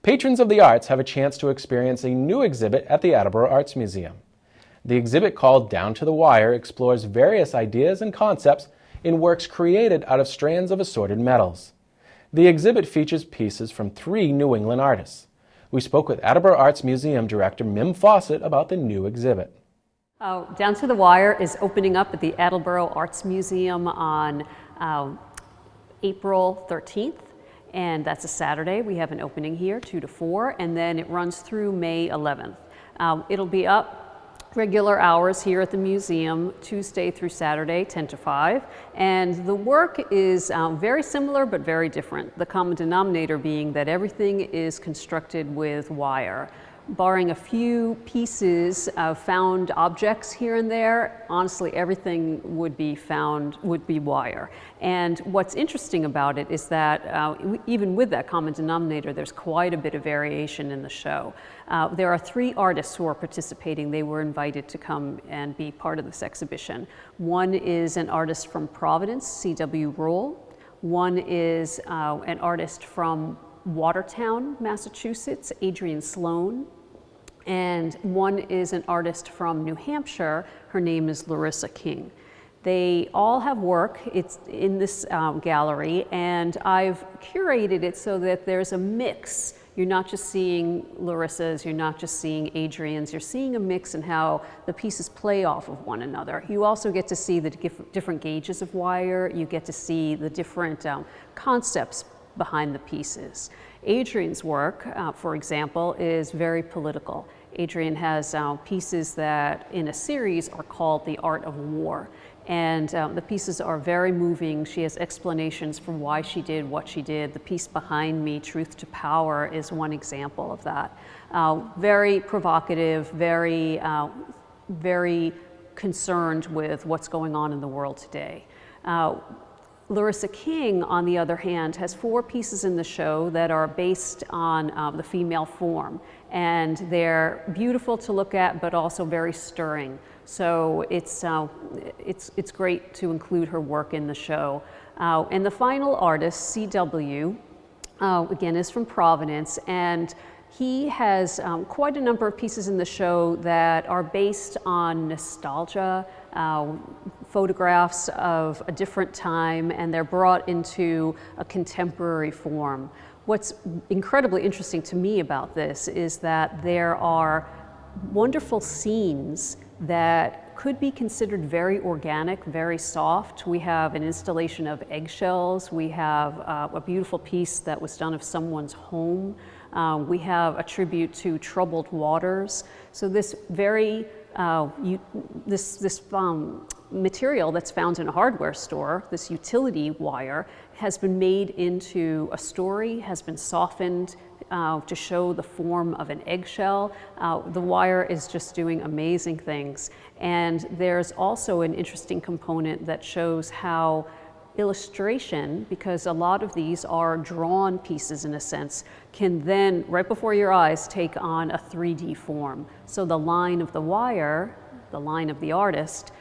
Patrons of the arts have a chance to experience a new exhibit at the Attleboro Arts Museum. The exhibit, called Down to the Wire, explores various ideas and concepts in works created out of strands of assorted metals. The exhibit features pieces from 3 New England artists. We spoke with Attleboro Arts Museum Director Mim Fawcett about the new exhibit. Down to the Wire is opening up at the Attleboro Arts Museum on April 13th. And that's a Saturday. We have an opening here, 2 to 4, and then it runs through May 11th. It'll be up regular hours here at the museum, Tuesday through Saturday, 10 to 5. And the work is very similar but very different. The common denominator being that everything is constructed with wire. Barring a few pieces of found objects here and there, honestly, everything would be wire. And what's interesting about it is that even with that common denominator, there's quite a bit of variation in the show. There are 3 artists who are participating. They were invited to come and be part of this exhibition. One is an artist from Providence, C.W. Roll. One is an artist from Watertown, Massachusetts, Adrian Sloan, and one is an artist from New Hampshire. Her name is Larissa King. They all have work. It's in this gallery, and I've curated it so that there's a mix. You're not just seeing Larissa's, you're not just seeing Adrian's, you're seeing a mix in how the pieces play off of one another. You also get to see the different gauges of wire. You get to see the different concepts behind the pieces. Adrian's work, for example, is very political. Adrian has pieces that in a series are called The Art of War. And the pieces are very moving. She has explanations for why she did what she did. The piece behind me, Truth to Power, is one example of that. Very provocative, very concerned with what's going on in the world today. Larissa King, on the other hand, has 4 pieces in the show that are based on the female form, and they're beautiful to look at, but also very stirring. So it's great to include her work in the show. And the final artist, CW, again, is from Providence, and he has quite a number of pieces in the show that are based on nostalgia, photographs of a different time, and they're brought into a contemporary form. What's incredibly interesting to me about this is that there are wonderful scenes that could be considered very organic, very soft. We have an installation of eggshells. We have a beautiful piece that was done of someone's home. We have a tribute to troubled waters. So this very material that's found in a hardware store, this utility wire, has been made into a story, has been softened to show the form of an eggshell. The wire is just doing amazing things. And there's also an interesting component that shows how illustration, because a lot of these are drawn pieces in a sense, can then, right before your eyes, take on a 3D form. So the line of the wire, the line of the artist,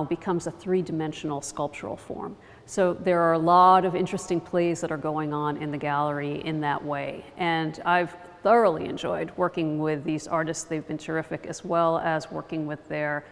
becomes a 3-dimensional sculptural form. So there are a lot of interesting plays that are going on in the gallery in that way. And I've thoroughly enjoyed working with these artists. They've been terrific, as well as working with their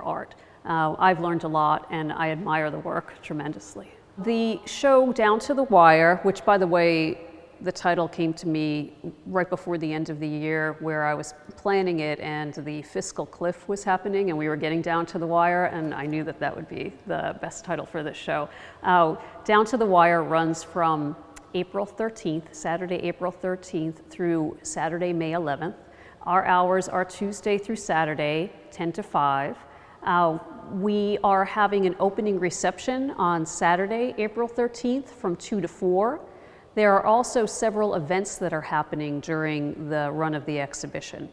art. I've learned a lot, and I admire the work tremendously. The show Down to the Wire, which, by the way, the title came to me right before the end of the year, where I was planning it and the fiscal cliff was happening and we were getting down to the wire, and I knew that that would be the best title for this show. Down to the Wire runs from April 13th, Saturday, April 13th through Saturday, May 11th. Our hours are Tuesday through Saturday, 10 to 5. We are having an opening reception on Saturday, April 13th from 2 to 4. There are also several events that are happening during the run of the exhibition.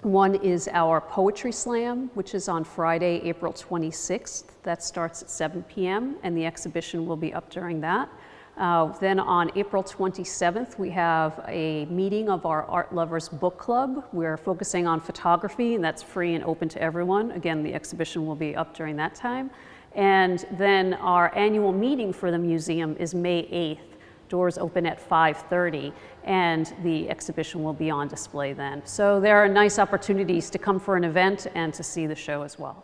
One is our Poetry Slam, which is on Friday, April 26th. That starts at 7 p.m. and the exhibition will be up during that. Then on April 27th, we have a meeting of our Art Lovers Book Club. We're focusing on photography, and that's free and open to everyone. Again, the exhibition will be up during that time. And then our annual meeting for the museum is May 8th. Doors open at 5:30, and the exhibition will be on display then. So there are nice opportunities to come for an event and to see the show as well.